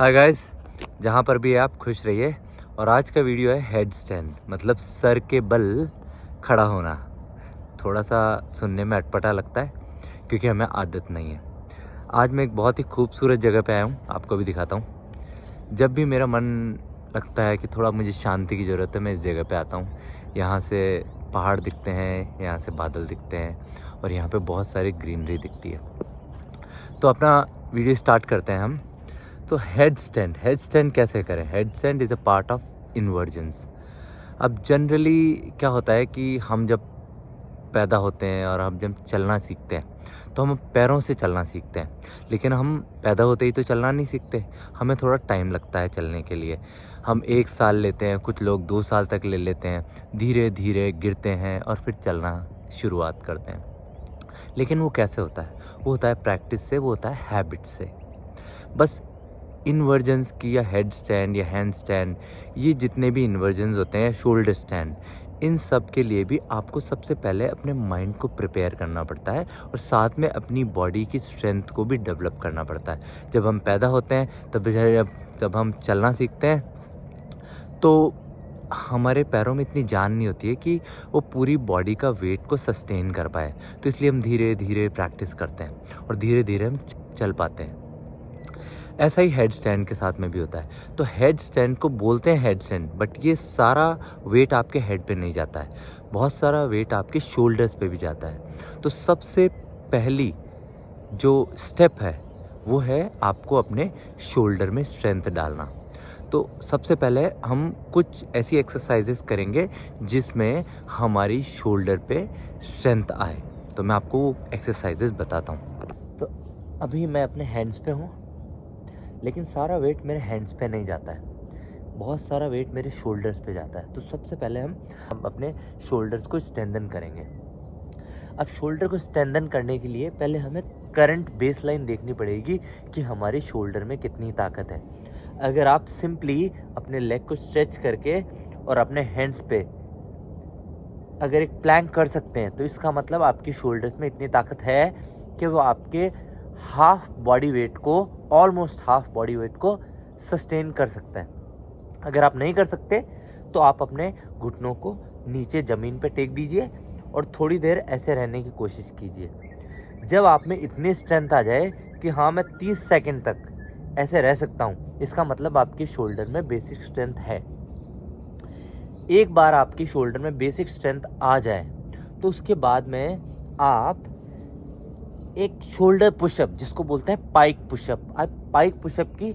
Hi guys, जहाँ पर भी आप खुश रहिए। और आज का वीडियो है हेड स्टैंड, मतलब सर के बल खड़ा होना। थोड़ा सा सुनने में अटपटा लगता है क्योंकि हमें आदत नहीं है। आज मैं एक बहुत ही खूबसूरत जगह पे आया हूँ, आपको भी दिखाता हूँ। जब भी मेरा मन लगता है कि थोड़ा मुझे शांति की ज़रूरत है, मैं इस जगह पे आता हूँ। यहाँ से पहाड़ दिखते हैं, यहाँ से बादल दिखते हैं और यहाँ पे बहुत सारी ग्रीनरी दिखती है। तो अपना वीडियो स्टार्ट करते हैं हम। तो हेड स्टैंड कैसे करें? Head stand is a part of inversions. अब जनरली क्या होता है कि हम जब पैदा होते हैं और हम जब चलना सीखते हैं तो हम पैरों से चलना सीखते हैं, लेकिन हम पैदा होते ही तो चलना नहीं सीखते। हमें थोड़ा टाइम लगता है चलने के लिए। हम 1 साल लेते हैं, कुछ लोग 2 साल तक ले लेते हैं। धीरे धीरे गिरते हैं और फिर चलना शुरुआत करते हैं। लेकिन वो कैसे होता है? वो होता है प्रैक्टिस से, वो होता है हैबिट से। बस इन्वर्जन्स की या हेड स्टैंड या हैंड स्टैंड, ये जितने भी इन्वर्जन्स होते हैं, शोल्डर स्टैंड, इन सब के लिए भी आपको सबसे पहले अपने माइंड को प्रिपेयर करना पड़ता है और साथ में अपनी बॉडी की स्ट्रेंथ को भी डेवलप करना पड़ता है। जब हम पैदा होते हैं जब हम चलना सीखते हैं तो हमारे पैरों में इतनी जान नहीं होती है कि वो पूरी बॉडी का वेट को सस्टेन कर पाए। तो इसलिए हम धीरे धीरे प्रैक्टिस करते हैं और धीरे धीरे हम चल पाते हैं। ऐसा ही हेड स्टैंड के साथ में भी होता है। तो हेड स्टैंड को बोलते हैं हेड स्टैंड, बट ये सारा वेट आपके हेड पे नहीं जाता है, बहुत सारा वेट आपके शोल्डर्स पे भी जाता है। तो सबसे पहली जो स्टेप है वो है आपको अपने शोल्डर में स्ट्रेंथ डालना। तो सबसे पहले हम कुछ ऐसी एक्सरसाइजेस करेंगे जिसमें हमारी शोल्डर पे स्ट्रेंथ आए। तो मैं आपको वो एक्सरसाइजेस बताता हूँ। तो अभी मैं अपने हैंड्स पे हूँ, लेकिन सारा वेट मेरे हैंड्स पे नहीं जाता है, बहुत सारा वेट मेरे शोल्डर्स पे जाता है। तो सबसे पहले हम अपने शोल्डर्स को स्ट्रेंथन करेंगे। अब शोल्डर को स्ट्रेंथन करने के लिए पहले हमें करंट बेस लाइन देखनी पड़ेगी कि हमारे शोल्डर में कितनी ताकत है। अगर आप सिंपली अपने लेग को स्ट्रेच करके और अपने हैंड्स पे अगर एक प्लैंक कर सकते हैं तो इसका मतलब आपकी शोल्डर्स में इतनी ताकत है कि वो आपके हाफ बॉडी वेट को, ऑलमोस्ट हाफ बॉडी वेट को सस्टेन कर सकता है। अगर आप नहीं कर सकते तो आप अपने घुटनों को नीचे ज़मीन पे टेक दीजिए और थोड़ी देर ऐसे रहने की कोशिश कीजिए। जब आप में इतनी स्ट्रेंथ आ जाए कि हाँ मैं 30 सेकंड तक ऐसे रह सकता हूँ, इसका मतलब आपके शोल्डर में बेसिक स्ट्रेंथ है। एक बार आपकी शोल्डर में बेसिक स्ट्रेंथ आ जाए तो उसके बाद में आप एक शोल्डर पुशअप, जिसको बोलते हैं पाइक पुशअप, आप पाइक पुशअप की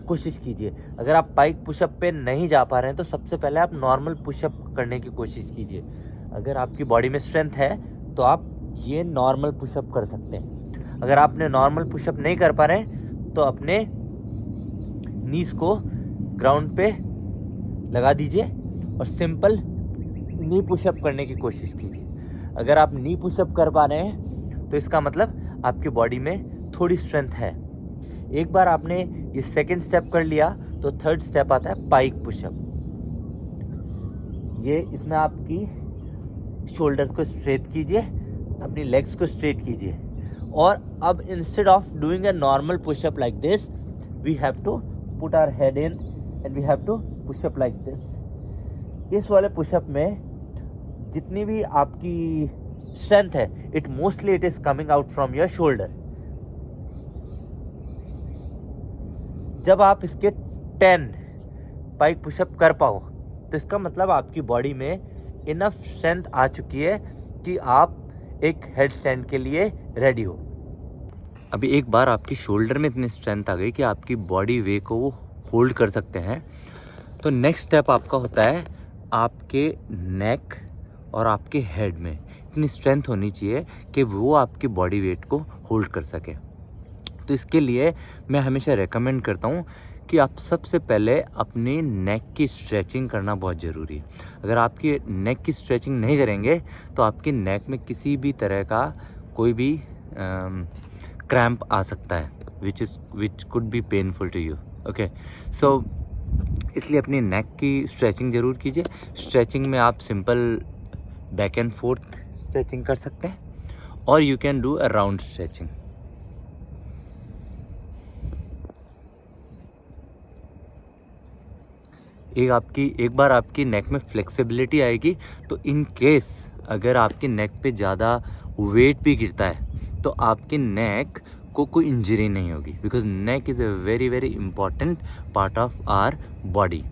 कोशिश कीजिए। अगर आप पाइक पुशअप पे नहीं जा पा रहे हैं तो सबसे पहले आप नॉर्मल पुशअप करने की कोशिश कीजिए। अगर आपकी बॉडी में स्ट्रेंथ है तो आप ये नॉर्मल पुशअप कर सकते हैं। अगर आपने नॉर्मल पुशअप नहीं कर पा रहे हैं तो अपने नीज को ग्राउंड पे लगा दीजिए और सिंपल नी पुशअप करने की कोशिश कीजिए। अगर आप नी पुशअप कर पा रहे हैं तो इसका मतलब आपकी बॉडी में थोड़ी स्ट्रेंथ है। एक बार आपने ये सेकंड स्टेप कर लिया तो थर्ड स्टेप आता है पाइक पुशअप। ये इसमें आपकी शोल्डर्स को स्ट्रेट कीजिए, अपनी लेग्स को स्ट्रेट कीजिए और अब instead of doing a normal pushup like this, we have to put our head in and we have to pushup like this. इस वाले पुशअप में जितनी भी आपकी स्ट्रेंथ है, it is coming out from your shoulder. जब आप इसके 10 पाइक पुशअप कर पाओ तो इसका मतलब आपकी बॉडी में इनफ स्ट्रेंथ आ चुकी है कि आप एक हेड स्टैंड के लिए रेडी हो। अभी एक बार आपकी शोल्डर में इतनी स्ट्रेंथ आ गई कि आपकी बॉडी वे को वो होल्ड कर सकते हैं, तो नेक्स्ट स्टेप आपका होता है आपके नेक और आपके हेड में इतनी स्ट्रेंथ होनी चाहिए कि वो आपकी बॉडी वेट को होल्ड कर सके। तो इसके लिए मैं हमेशा रेकमेंड करता हूँ कि आप सबसे पहले अपने नेक की स्ट्रेचिंग करना बहुत ज़रूरी है। अगर आपकी नेक की स्ट्रेचिंग नहीं करेंगे तो आपकी नेक में किसी भी तरह का कोई भी क्रैम्प आ सकता है, which could be painful to you. Okay, so इसलिए अपनी नेक की स्ट्रेचिंग ज़रूर कीजिए। स्ट्रेचिंग में आप simple back and fourth stretching कर सकते हैं और you can do a round stretching. एक बार आपकी नेक में फ्लेक्सिबिलिटी आएगी तो इन केस अगर आपकी नेक पे ज़्यादा वेट भी गिरता है तो आपकी नेक को कोई इंजरी नहीं होगी, because neck is a very very important part of our body.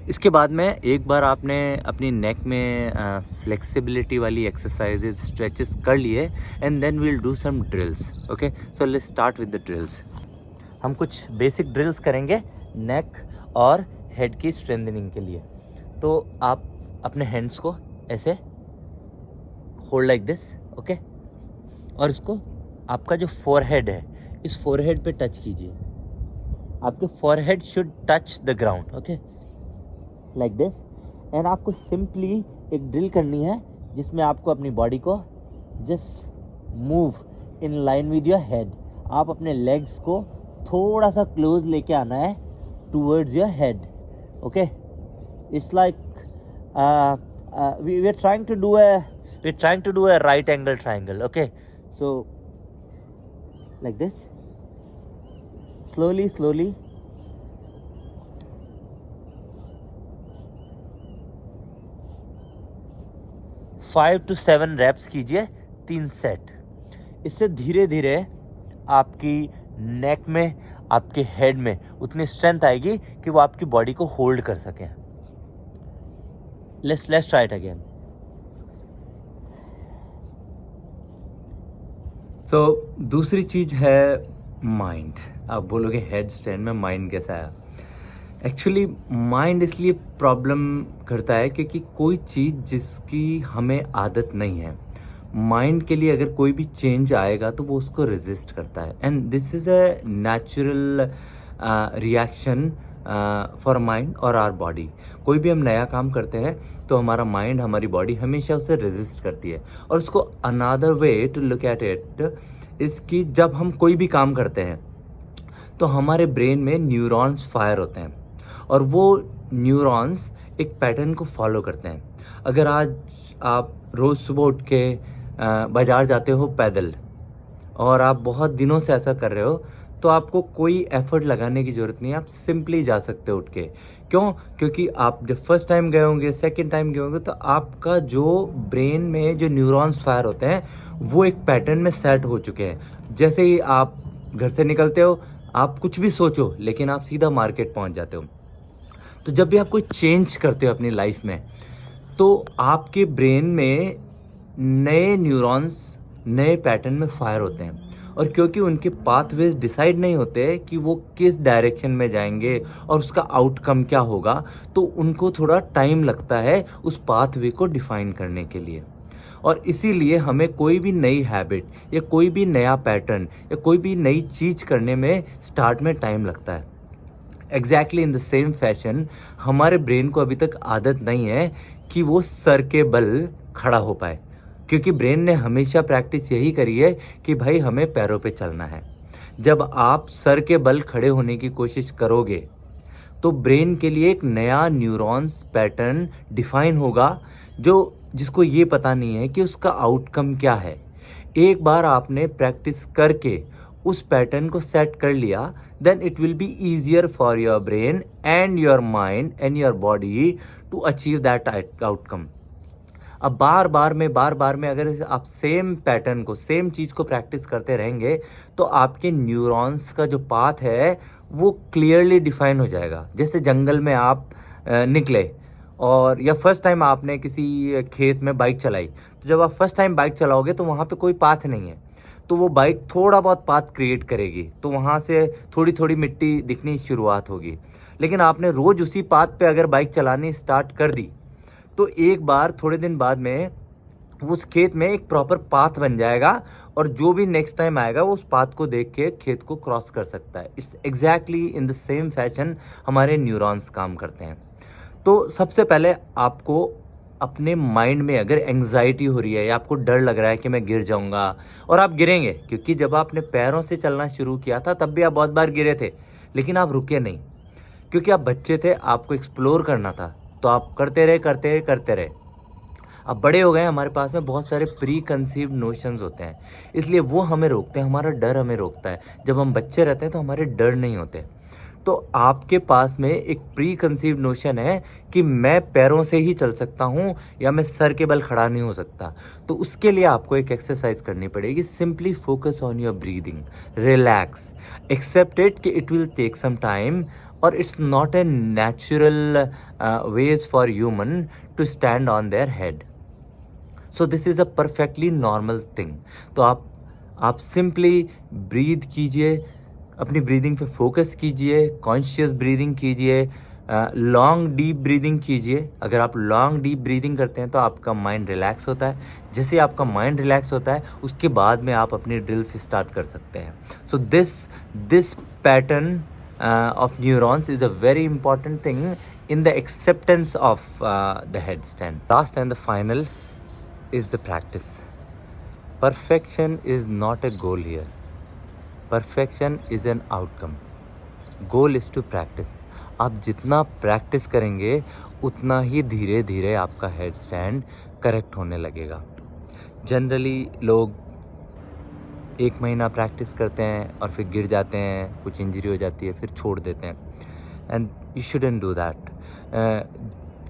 इसके बाद में एक बार आपने अपनी नेक में फ्लेक्सिबिलिटी वाली एक्सरसाइजेज स्ट्रेचेस कर लिए and then we'll do some drills. Okay, so let's start with the drills. हम कुछ बेसिक ड्रिल्स करेंगे नेक और हेड की स्ट्रेंथनिंग के लिए। तो आप अपने हैंड्स को ऐसे होल्ड लाइक दिस, ओके, और इसको आपका जो फोरहेड है इस फोरहेड पे टच कीजिए। आपके forehead should touch the ground, okay, like this. And आपको सिंपली एक ड्रिल करनी है जिसमें आपको अपनी बॉडी को just move in line with your head. आप अपने लेग्स को थोड़ा सा क्लोज लेके आना है towards your head, okay. It's like we are trying to do a right angle triangle, okay, so like this, slowly 5 to 7 reps कीजिए, 3 set. इससे धीरे धीरे आपकी नेक में, आपके हेड में उतनी स्ट्रेंथ आएगी कि वो आपकी बॉडी को होल्ड कर सकें। Let's try it again. So दूसरी चीज़ है माइंड। आप बोलोगे हेड स्टैंड में माइंड कैसा आया? एक्चुअली माइंड इसलिए प्रॉब्लम करता है क्योंकि कोई चीज़ जिसकी हमें आदत नहीं है, माइंड के लिए अगर कोई भी चेंज आएगा तो वो उसको रेजिस्ट करता है। And this is a natural reaction for mind और आवर बॉडी। कोई भी हम नया काम करते हैं तो हमारा माइंड, हमारी बॉडी हमेशा उसे रेजिस्ट करती है। और उसको another way to look at it is कि जब हम कोई भी काम करते हैं तो हमारे ब्रेन में न्यूरॉन्स फायर होते हैं और वो न्यूरॉन्स एक पैटर्न को फॉलो करते हैं। अगर आज आप रोज़ सुबह उठ के बाज़ार जाते हो पैदल और आप बहुत दिनों से ऐसा कर रहे हो तो आपको कोई एफर्ट लगाने की ज़रूरत नहीं है, आप सिंपली जा सकते हो उठ के। क्यों? क्योंकि आप जब फर्स्ट टाइम गए होंगे, सेकंड टाइम गए होंगे तो आपका जो ब्रेन में जो न्यूरॉन्स फायर होते हैं वो एक पैटर्न में सेट हो चुके हैं। जैसे ही आप घर से निकलते हो, आप कुछ भी सोचो लेकिन आप सीधा मार्केट पहुंच जाते हो। तो जब भी आप कोई चेंज करते हो अपनी लाइफ में तो आपके ब्रेन में नए न्यूरॉन्स नए पैटर्न में फायर होते हैं। और क्योंकि उनके पाथवेज डिसाइड नहीं होते कि वो किस डायरेक्शन में जाएंगे और उसका आउटकम क्या होगा, तो उनको थोड़ा टाइम लगता है उस पाथवे को डिफाइन करने के लिए। और इसीलिए हमें कोई भी नई हैबिट या कोई भी नया पैटर्न या कोई भी नई चीज़ करने में स्टार्ट में टाइम लगता है। Exactly in the same fashion हमारे ब्रेन को अभी तक आदत नहीं है कि वो सर के बल खड़ा हो पाए, क्योंकि ब्रेन ने हमेशा प्रैक्टिस यही करी है कि भाई हमें पैरों पे चलना है। जब आप सर के बल खड़े होने की कोशिश करोगे तो ब्रेन के लिए एक नया न्यूरॉन्स पैटर्न डिफाइन होगा जिसको ये पता नहीं है कि उसका आउटकम क्या है। एक बार आपने प्रैक्टिस करके उस पैटर्न को सेट कर लिया, then it will be easier for your brain and your mind and your body to achieve that outcome. अब बार बार में अगर आप सेम पैटर्न को, सेम चीज़ को प्रैक्टिस करते रहेंगे तो आपके न्यूरॉन्स का जो पाथ है वो क्लियरली डिफाइन हो जाएगा। जैसे जंगल में आप निकले और या फर्स्ट टाइम आपने किसी खेत में बाइक चलाई, तो जब आप फर्स्ट टाइम बाइक चलाओगे तो वहाँ पे कोई पाथ नहीं है, तो वो बाइक थोड़ा बहुत पाथ क्रिएट करेगी, तो वहाँ से थोड़ी थोड़ी मिट्टी दिखनी शुरुआत होगी। लेकिन आपने रोज़ उसी पाथ पे अगर बाइक चलानी स्टार्ट कर दी तो एक बार थोड़े दिन बाद में उस खेत में एक प्रॉपर पाथ बन जाएगा और जो भी नेक्स्ट टाइम आएगा वो उस पाथ को देख के खेत को क्रॉस कर सकता है। It's exactly in the same fashion हमारे न्यूरॉन्स काम करते हैं। तो सबसे पहले आपको अपने माइंड में अगर एंग्जाइटी हो रही है या आपको डर लग रहा है कि मैं गिर जाऊंगा, और आप गिरेंगे क्योंकि जब आपने पैरों से चलना शुरू किया था तब भी आप बहुत बार गिरे थे, लेकिन आप रुके नहीं क्योंकि आप बच्चे थे, आपको एक्सप्लोर करना था, तो आप करते रहे। अब बड़े हो गए, हमारे पास में बहुत सारे प्री कंसीव्ड नोशंस होते हैं, इसलिए वो हमें रोकते हैं, हमारा डर हमें रोकता है। जब हम बच्चे रहते हैं तो हमारे डर नहीं होते। तो आपके पास में एक प्री कंसीव्ड नोशन है कि मैं पैरों से ही चल सकता हूँ या मैं सर के बल खड़ा नहीं हो सकता। तो उसके लिए आपको एक एक्सरसाइज करनी पड़ेगी। Simply focus on your breathing, relax, accept it कि it will take some time और it's not a natural ways for human to stand on their head. So this is a perfectly normal thing. तो आप simply breathe कीजिए, अपनी breathing पे focus कीजिए, conscious breathing कीजिए, long deep breathing कीजिए। अगर आप लॉन्ग डीप ब्रीदिंग करते हैं तो आपका माइंड रिलैक्स होता है। जैसे आपका माइंड रिलैक्स होता है उसके बाद में आप अपनी ड्रिल्स स्टार्ट कर सकते हैं। So this pattern of neurons is a very important thing in the acceptance of the headstand. Last and the final is the practice. Perfection is not a goal here. Perfection is an outcome. Goal is to practice. आप जितना practice करेंगे उतना ही धीरे धीरे आपका head stand correct होने लगेगा। Generally लोग 1 महीना प्रैक्टिस करते हैं और फिर गिर जाते हैं, कुछ इंजरी हो जाती है, फिर छोड़ देते हैं। And you shouldn't do that.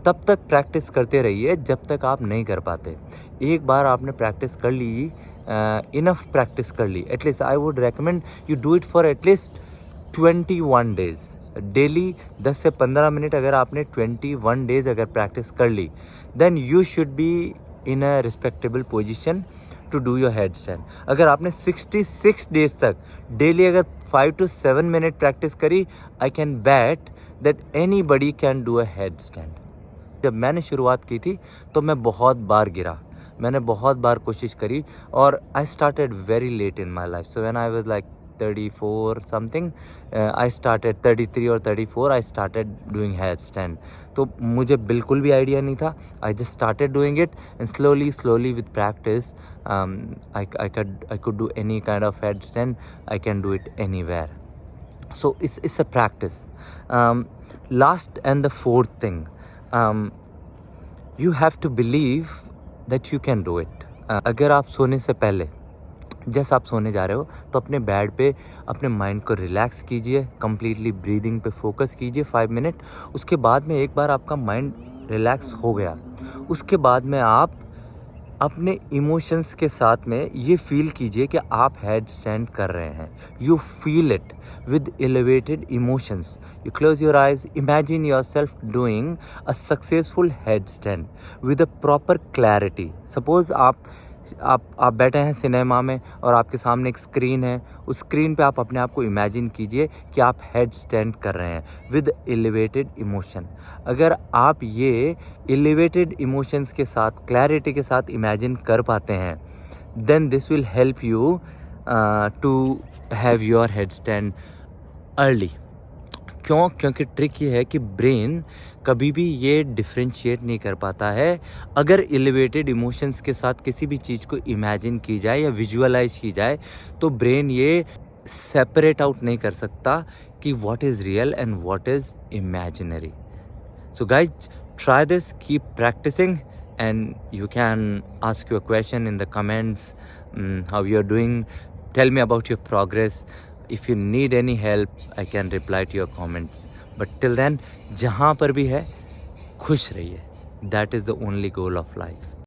तब तक प्रैक्टिस करते रहिए जब तक आप नहीं कर पाते। एक बार आपने प्रैक्टिस कर ली, इनफ प्रैक्टिस कर ली, at least I would recommend you do it for at least 21 days. Daily 10 से 15 मिनट अगर आपने 21 डेज अगर प्रैक्टिस कर ली, then you should be in a respectable position to do your head stand. अगर आपने 66 डेज तक डेली अगर 5 to 7 मिनट प्रैक्टिस करी, I can bat that anybody can do a head stand. जब मैंने शुरुआत की थी तो मैं बहुत बार गिरा, मैंने बहुत बार कोशिश करी और I started very late in my life. So when I was like 34 something, I started 33 और 34 I started doing head stand. तो मुझे बिल्कुल भी आइडिया नहीं था। I just started doing it and slowly with practice I could do any kind of head stand, I can do it anywhere. So it's a practice. Last and the fourth thing, you have to believe that you can do it. अगर आप सोने से पहले जैसे आप सोने जा रहे हो तो अपने बेड पे अपने माइंड को रिलैक्स कीजिए, कम्प्लीटली ब्रीदिंग पे फोकस कीजिए 5 मिनट। उसके बाद में एक बार आपका माइंड रिलैक्स हो गया, उसके बाद में आप अपने इमोशंस के साथ में ये फील कीजिए कि आप हेड स्टैंड कर रहे हैं। You feel it with elevated emotions. You close your eyes, imagine your self doing a successful head stand with a proper clarity. Suppose आप बैठे हैं सिनेमा में और आपके सामने एक स्क्रीन है, उस स्क्रीन पे आप अपने आप को इमेजिन कीजिए कि आप हेड स्टैंड कर रहे हैं विद एलिवेटेड इमोशन। अगर आप ये एलिवेटेड इमोशंस के साथ, क्लैरिटी के साथ इमेजिन कर पाते हैं, then this will help you to have your head stand early. क्यों? क्योंकि ट्रिक ये है कि ब्रेन कभी भी ये डिफ्रेंशिएट नहीं कर पाता है। अगर एलिवेटेड इमोशंस के साथ किसी भी चीज़ को इमेजिन की जाए या विजुअलाइज की जाए तो ब्रेन ये सेपरेट आउट नहीं कर सकता कि what is real and what is imaginary. So guys, try this, keep practicing, and you can ask your question in the comments, how you're doing. Tell me about your progress. If you need any help, I can reply to your comments. But till then, जहाँ पर भी है खुश रहिए. That is the only goal of life.